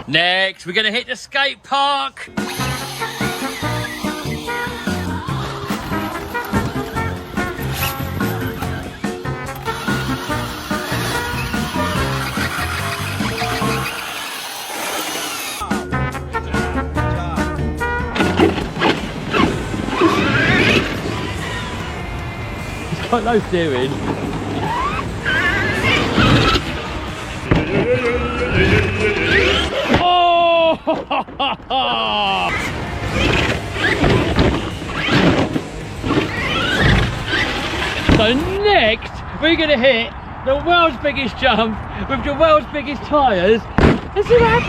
Next, we're gonna hit the skate park. It's quite low steering. So next we're going to hit the world's biggest jump with the world's biggest tyres. Let's see what happens.